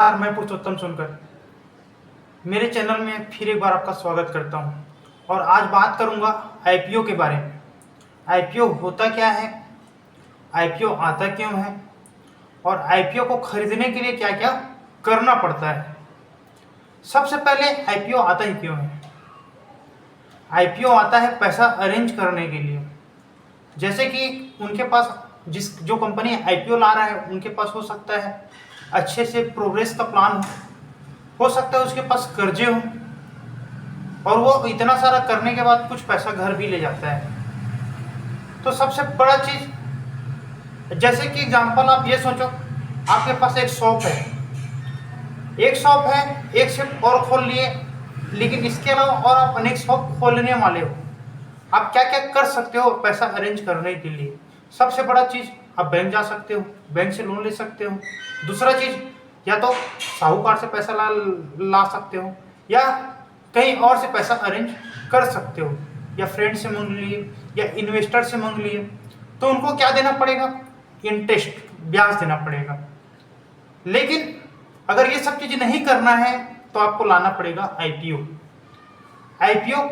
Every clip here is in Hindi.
नमस्कार, मैं पुरुषोत्तम सोनकर मेरे चैनल में फिर एक बार आपका स्वागत करता हूं और आज बात करूंगा आईपीओ के बारे में। आईपीओ होता क्या है, आईपीओ आता क्यों है और आईपीओ को खरीदने के लिए क्या क्या करना पड़ता है। सबसे पहले आईपीओ आता ही क्यों है। आईपीओ आता है पैसा अरेंज करने के लिए। जैसे कि उनके पास जो कंपनी आईपीओ ला रहा है उनके पास हो सकता है अच्छे से प्रोग्रेस का प्लान हो सकता है उसके पास कर्जे हो और वो इतना सारा करने के बाद कुछ पैसा घर भी ले जाता है। तो सबसे बड़ा चीज, जैसे कि एग्जांपल आप ये सोचो, आपके पास एक शॉप है, एक सिर्फ और खोल लिए, लेकिन इसके अलावा और आप अनेक शॉप खोलने वाले हो। आप क्या क्या कर सकते हो पैसा अरेंज करने के लिए। सबसे बड़ा चीज, आप बैंक जा सकते हो, बैंक से लोन ले सकते हो। दूसरा चीज, या तो साहूकार से पैसा ला सकते हो या कहीं और से पैसा अरेंज कर सकते हो, या फ्रेंड से मांग लिए या इन्वेस्टर से मांग लिए। तो उनको क्या देना पड़ेगा, इंटरेस्ट, ब्याज देना पड़ेगा। लेकिन अगर ये सब चीज नहीं करना है तो आपको लाना पड़ेगा IPO. IPO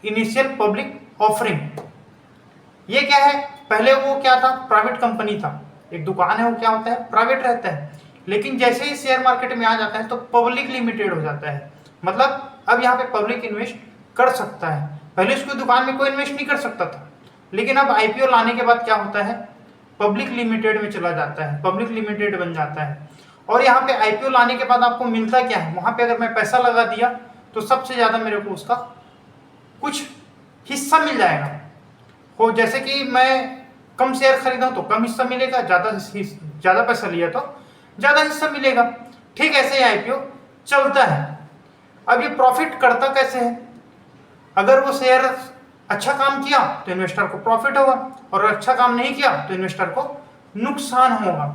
initial public offering. ये क्या है, पहले वो क्या था, प्राइवेट कंपनी था, एक दुकान है, वो क्या होता है, प्राइवेट रहता है। लेकिन जैसे ही शेयर मार्केट में आ जाता है तो पब्लिक लिमिटेड हो जाता है। मतलब अब यहाँ पे पब्लिक इन्वेस्ट कर सकता है। पहले उसकी दुकान में कोई इन्वेस्ट नहीं कर सकता था, लेकिन अब आईपीओ लाने के बाद क्या होता है, पब्लिक लिमिटेड में चला जाता है, पब्लिक लिमिटेड बन जाता है। और यहाँ पे आईपीओ लाने के बाद आपको मिलता क्या है, वहां पे अगर मैं पैसा लगा दिया तो सबसे ज्यादा मेरे को उसका कुछ हिस्सा मिल जाएगा। हो जैसे कि मैं कम शेयर खरीदा तो कम हिस्सा मिलेगा, ज्यादा पैसा लिया तो ज्यादा हिस्सा मिलेगा। ठीक ऐसे ही आईपीओ चलता है। अब ये प्रॉफिट करता कैसे है, अगर वो शेयर अच्छा काम किया तो इन्वेस्टर को प्रॉफिट होगा और अच्छा काम नहीं किया तो इन्वेस्टर को नुकसान होगा।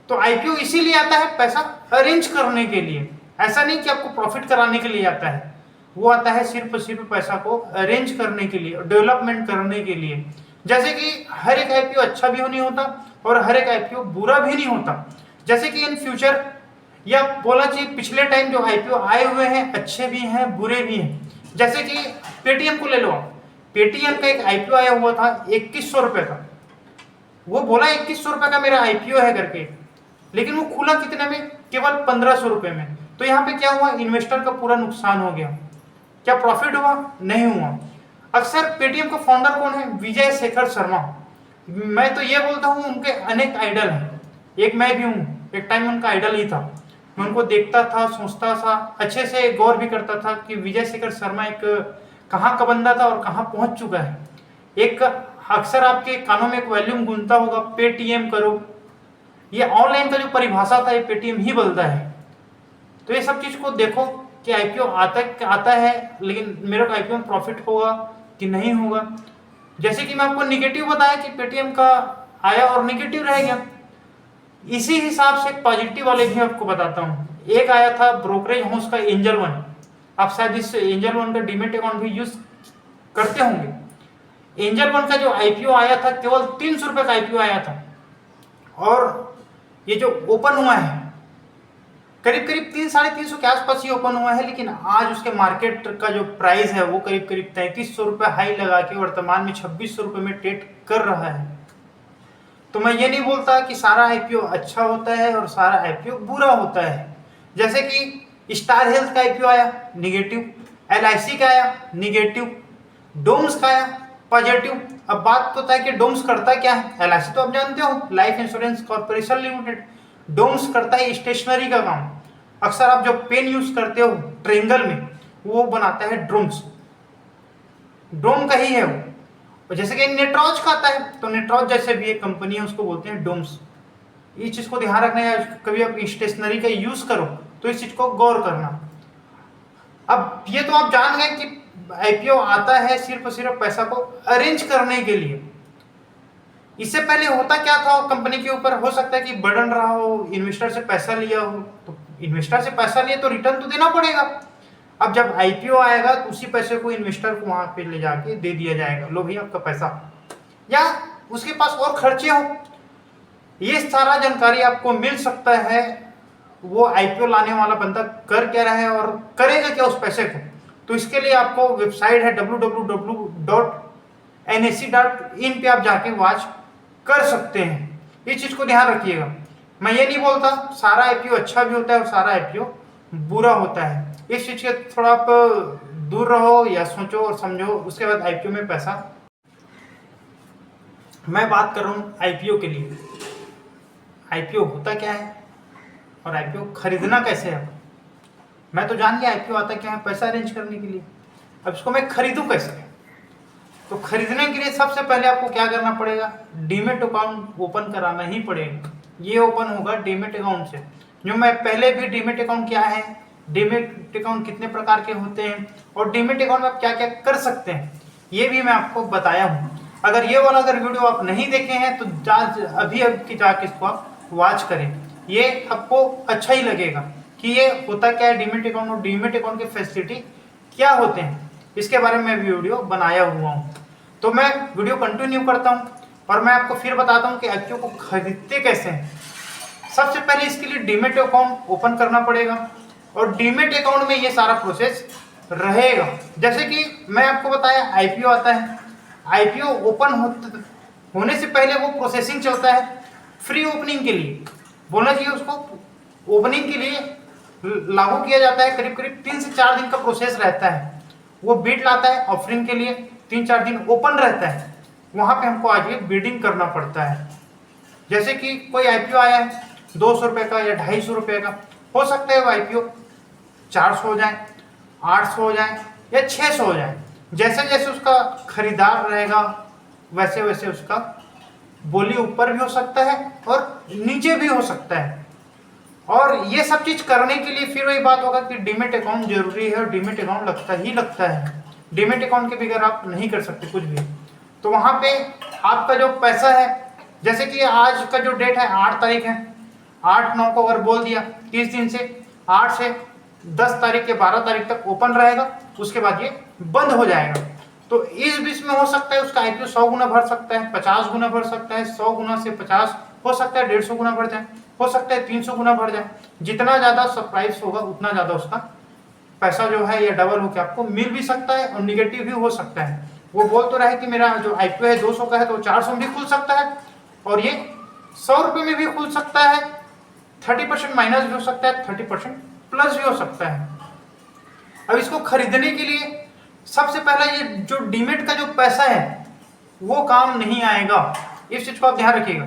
तो आईपीओ इसीलिए आता है पैसा अरेंज करने के लिए, ऐसा नहीं कि आपको प्रॉफिट कराने के लिए आता है। वो आता है सिर्फ पैसा को अरेंज करने के लिए, डेवलपमेंट करने के लिए। जैसे कि हर एक आईपीओ अच्छा भी नहीं होता और हर एक आईपीओ बुरा भी नहीं होता। जैसे कि इन फ्यूचर, या बोला चाहिए पिछले टाइम जो आईपीओ आए हुए हैं अच्छे भी हैं बुरे भी हैं। जैसे कि पेटीएम को ले लो, पेटीएम का एक आईपीओ आया हुआ था 2100 रुपए का। वो बोला 2100 रुपए का मेरा आईपीओ है करके, लेकिन वो खुला कितने में, केवल 1500 रुपए में। तो यहाँ पे क्या हुआ, इन्वेस्टर का पूरा नुकसान हो गया। क्या प्रॉफिट हुआ, नहीं हुआ। अक्सर पेटीएम का फाउंडर कौन है, विजय शेखर शर्मा। मैं तो ये बोलता हूँ उनके अनेक आइडल हैं, एक मैं भी हूँ, एक टाइम उनका आइडल ही था। मैं उनको देखता था, सोचता था, अच्छे से गौर भी करता था कि विजय शेखर शर्मा एक कहाँ का बंदा था और कहाँ पहुंच चुका है। एक अक्सर आपके कानों में एक वॉल्यूम गूंजता होगा, पेटीएम करो। ये ऑनलाइन का जो परिभाषा था ये पेटीएम ही बोलता है। तो ये सब चीज को देखो कि आईपीओ आता है, लेकिन मेरे को आईपीओ में प्रॉफिट होगा कि नहीं होगा। जैसे कि मैं आपको निगेटिव बताया कि पेटीएम का आया और निगेटिव रह गया, इसी हिसाब से पॉजिटिव वाले भी आपको बताता हूँ। एक आया था ब्रोकरेज हाउस का एंजल वन, आप शायद इस एंजल वन का डीमेट अकाउंट भी यूज करते होंगे। एंजल वन का जो आईपीओ आया था केवल 300 रुपए का आईपीओ आया था, और ये जो ओपन हुआ है करीब करीब 300-350 के आसपास ही ओपन हुआ है। लेकिन आज उसके मार्केट का जो प्राइस है वो करीब करीब 3300 रुपए हाई लगा के वर्तमान में 2600 रुपए में ट्रेड कर रहा है। तो मैं ये नहीं बोलता कि सारा आईपीओ अच्छा होता है और सारा आईपीओ बुरा होता है। जैसे कि स्टार हेल्थ का आईपीओ आया निगेटिव, एलआईसी का आया निगेटिव, डोम्स का आया पॉजिटिव। अब बात तो है कि डोम्स करता क्या है। एलआईसी तो आप जानते हो, life insurance corporation limited. Doms करता है स्टेशनरी का काम। अक्सर आप जो पेन यूज करते हो ट्रेंगल में, वो बनाता है ड्रोम्स, डोम का ही है वो। और जैसे कि नेट्रॉज का आता है, तो नेट्रॉज जैसे भी एक कंपनी है उसको बोलते हैं डोम्स। इस चीज को ध्यान रखना है, कभी आप स्टेशनरी का यूज करो तो इस चीज को गौर करना। अब ये तो आप जान गए कि आईपीओ आता है सिर्फ पैसा को अरेंज करने के लिए। इससे पहले होता क्या था, कंपनी के ऊपर हो सकता है कि बर्डन रहा हो, इन्वेस्टर से पैसा लिया हो, तो इन्वेस्टर से पैसा लिए तो रिटर्न तो देना पड़ेगा। अब जब आईपीओ आएगा तो उसी पैसे को इन्वेस्टर को वहां पे ले जाके दे दिया जाएगा, लो भैया आपका पैसा, या उसके पास और खर्चे हो। ये सारा जानकारी आपको मिल सकता है वो आईपीओ लाने वाला बंदा कर क्या रहा है और करेगा क्या उस पैसे को। तो इसके लिए आपको वेबसाइट है www.nac.in पे आप जाके वॉच कर सकते हैं। इस चीज को ध्यान रखिएगा। मैं ये नहीं बोलता सारा आईपीओ अच्छा भी होता है और सारा आईपीओ बुरा होता है। इस चीज के थोड़ा आप दूर रहो या सोचो और समझो, उसके बाद आईपीओ में पैसा। मैं बात कर रहा हूँ आईपीओ के लिए। आईपीओ होता क्या है और आईपीओ खरीदना कैसे है। मैं तो जान लिया आईपीओ आता क्या है, पैसा अरेंज करने के लिए। अब इसको मैं खरीदूं कैसे। तो खरीदने के लिए सबसे पहले आपको क्या करना पड़ेगा, डीमेट अकाउंट ओपन कराना ही पड़ेगा। ये ओपन होगा डीमेट अकाउंट से। जो मैं पहले भी डीमेट अकाउंट क्या है, डीमेट अकाउंट कितने प्रकार के होते हैं और डीमेट अकाउंट में आप क्या क्या कर सकते हैं, ये भी मैं आपको बताया हूँ। अगर ये वाला वीडियो आप नहीं देखे हैं तो अभी जाके इसको आप वॉच करें। ये आपको अच्छा ही लगेगा कि ये होता क्या है डीमेट अकाउंट और डीमेट अकाउंट के फैसिलिटी क्या होते हैं, इसके बारे में वीडियो बनाया हुआ हूँ। तो मैं वीडियो कंटिन्यू करता हूँ और मैं आपको फिर बताता हूँ कि आईपीओ को खरीदते कैसे हैं। सबसे पहले इसके लिए डीमेट अकाउंट ओपन करना पड़ेगा और डीमेट अकाउंट में ये सारा प्रोसेस रहेगा। जैसे कि मैं आपको बताया आईपीओ आता है, आईपीओ ओपन होने से पहले वो प्रोसेसिंग चलता है फ्री ओपनिंग के लिए, बोलना चाहिए उसको ओपनिंग के लिए लागू किया जाता है। करीब करीब 3 से 4 दिन का प्रोसेस रहता है। वो बिड लाता है ऑफरिंग के लिए, 3-4 दिन ओपन रहता है। वहां पे हमको आगे बिडिंग करना पड़ता है। जैसे कि कोई आईपीओ आया है 200 रुपए का या 250 रुपए का, हो सकता है वो आईपीओ 400 हो जाए, 800 हो जाए या 600 हो जाए। जैसे जैसे उसका खरीदार रहेगा वैसे वैसे उसका बोली ऊपर भी हो सकता है और नीचे भी हो सकता है। और ये सब चीज करने के लिए फिर वही बात होगा कि डीमेट अकाउंट जरूरी है और डीमेट अकाउंट लगता है। डीमेट अकाउंट के बगैर आप नहीं कर सकते कुछ भी। तो वहां पे आपका जो पैसा है, जैसे कि आज का जो डेट है 8 तारीख है, 8-9 को अगर बोल दिया 30 दिन से 8 से 10 तारीख या 12 तारीख तक ओपन रहेगा, उसके बाद ये बंद हो जाएगा। तो इस बीच में हो सकता है उसका आईपीओ 100 गुना भर सकता है, 50 गुना भर सकता है, 100 गुना से 50 हो सकता है, 150 गुना भर जाए, हो सकता है 300 गुना भर जाए। जितना ज्यादा सरप्राइज होगा उतना ज्यादा उसका पैसा जो है या डबल होकर आपको मिल भी सकता है और निगेटिव भी हो सकता है। वो बोल तो रहे कि मेरा जो आईपीओ है 200 का है तो 400 में भी खुल सकता है और ये 100 रुपये में भी खुल सकता है। 30% माइनस भी हो सकता है, 30% प्लस भी हो सकता है। अब इसको खरीदने के लिए सबसे पहला ये जो डीमेट का जो पैसा है वो काम नहीं आएगा। इस चीज को आप ध्यान रखिएगा।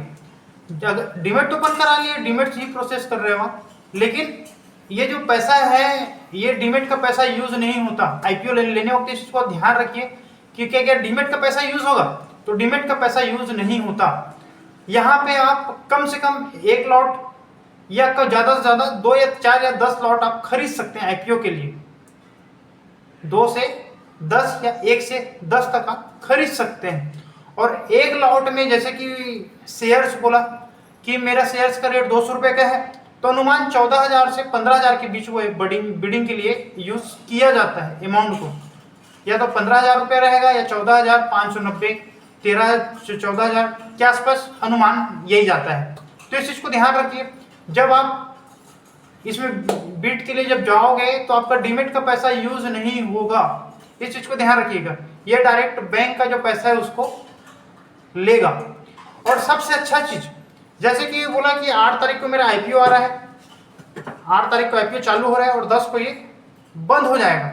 डीमेट ओपन करा लिए, डीमेट ही प्रोसेस कर रहे हो, लेकिन ये जो पैसा है ये डीमेट का पैसा यूज नहीं होता। आईपीओ लेने वक्त इस चीज को ध्यान रखिए क्योंकि अगर डीमेट का पैसा यूज होगा तो डीमेट का पैसा यूज नहीं होता। यहाँ पे आप कम से कम 1 लॉट या ज्यादा से ज्यादा 2 या 4 या 10 लॉट आप खरीद सकते हैं आईपीओ के लिए। 2 से 10 या 1 से 10 तक आप खरीद सकते हैं। और 1 लॉट में जैसे कि शेयर्स बोला कि मेरा शेयर्स का रेट 200 रुपए का है, तो अनुमान 14,000 से 15,000 के बीच वो बिडिंग के लिए यूज किया जाता है। अमाउंट को या तो 15,000 रुपये रहेगा या 14,590, 14,000 के आसपास अनुमान यही जाता है। तो इस चीज को ध्यान रखिए। जब आप इसमें बिड के लिए जब जाओगे तो आपका डीमेट का पैसा यूज नहीं होगा। इस चीज को ध्यान रखिएगा। ये डायरेक्ट बैंक का जो पैसा है उसको लेगा। और सबसे अच्छा चीज, जैसे कि बोला कि 8 तारीख को मेरा आईपीओ आ रहा है, 8 तारीख को आईपीओ चालू हो रहा है और 10 को ये बंद हो जाएगा।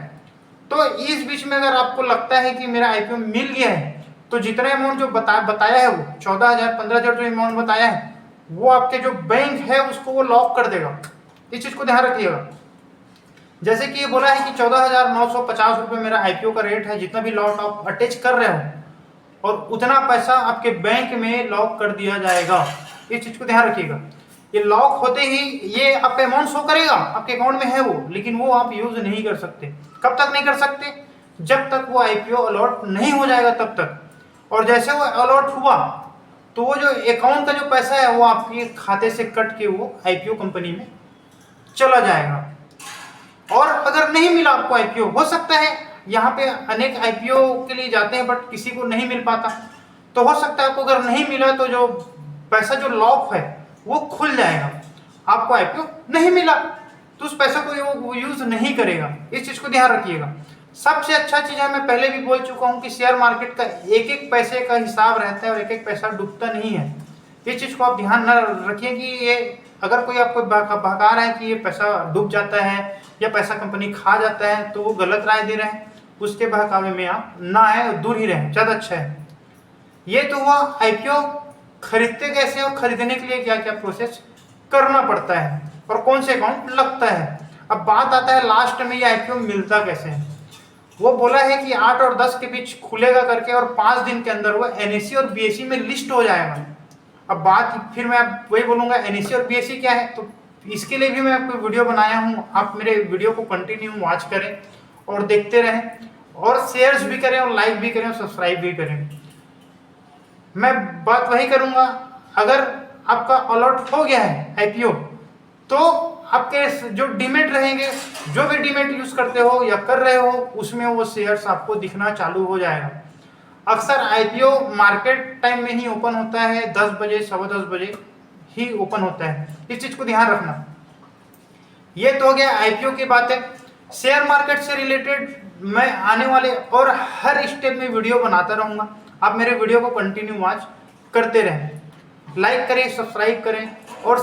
तो इस बीच में अगर आपको लगता है कि मेरा आईपीओ मिल गया है तो जितना अमाउंट जो बताया है वो 14,000 15,000 जो अमाउंट बताया है वो आपके जो बैंक है उसको वो लॉक कर देगा। इस चीज को ध्यान रखिएगा। जैसे कि ये बोला है कि 14,950 रुपये मेरा आईपीओ का रेट है, जितना भी लॉट आप अटैच कर रहे हो और उतना पैसा आपके बैंक में लॉक कर दिया जाएगा। इस चीज को ध्यान रखिएगा। ये लॉक होते ही ये आपका अमाउंट शो करेगा, आपके अकाउंट में है वो, लेकिन वो आप यूज नहीं कर सकते। कब तक नहीं कर सकते? जब तक वो आईपीओ अलॉट नहीं हो जाएगा तब तक। और जैसे वो अलॉट हुआ तो वो जो अकाउंट का जो पैसा है वो आपके खाते से कट के वो आईपीओ कंपनी में चला जाएगा। और अगर नहीं मिला आपको आईपीओ, हो सकता है यहाँ पे अनेक आईपीओ के लिए जाते हैं बट किसी को नहीं मिल पाता, तो हो सकता है आपको अगर नहीं मिला तो जो पैसा जो लॉक है वो खुल जाएगा। आपको आईपीओ नहीं मिला तो उस पैसे को वो यूज नहीं करेगा। इस चीज को ध्यान रखिएगा। सबसे अच्छा चीज है, मैं पहले भी बोल चुका हूं कि शेयर मार्केट का एक एक पैसे का हिसाब रहता है और एक एक पैसा डूबता नहीं है। ये चीज को आप ध्यान न रखिए कि ये अगर कोई आपको बहका रहा है कि ये पैसा डूब जाता है या पैसा कंपनी खा जाता है तो वो गलत राय दे रहे हैं। उसके बहकावे में आप ना आए, दूर ही रहें, ज्यादा अच्छा है। ये तो हुआ आईपीओ खरीदते कैसे और खरीदने के लिए क्या क्या प्रोसेस करना पड़ता है और कौन से अकाउंट लगता है। अब बात आता है लास्ट में ये आईपीओ मिलता कैसे है। वो बोला है कि 8 और 10 के बीच खुलेगा करके और 5 दिन के अंदर वो एनएससी और बीएसई में लिस्ट हो जाएगा। अब बात फिर मैं वही बोलूंगा, एनएससी और बीएसई क्या है, तो इसके लिए भी मैं आपको वीडियो बनाया हूँ। आप मेरे वीडियो को कंटिन्यू वॉच करें और देखते रहें और शेयर्स भी करें और लाइक भी करें और सब्सक्राइब भी करें। मैं बात वही करूंगा, अगर आपका अलॉट हो गया है आईपीओ तो आपके जो डीमेट रहेंगे, जो भी डीमेट यूज करते हो या कर रहे हो, उसमें वो शेयर्स आपको दिखना चालू हो जाएगा। अक्सर आईपीओ मार्केट टाइम में ही ओपन होता है, 10 बजे 10:15 बजे ही ओपन होता है। इस चीज को ध्यान रखना। ये तो हो गया आईपीओ की बातें। शेयर मार्केट से रिलेटेड मैं आने वाले और हर स्टेप में वीडियो बनाता रहूंगा। आप मेरे वीडियो को कंटिन्यू वॉच करते रहें, लाइक करें, सब्सक्राइब करें और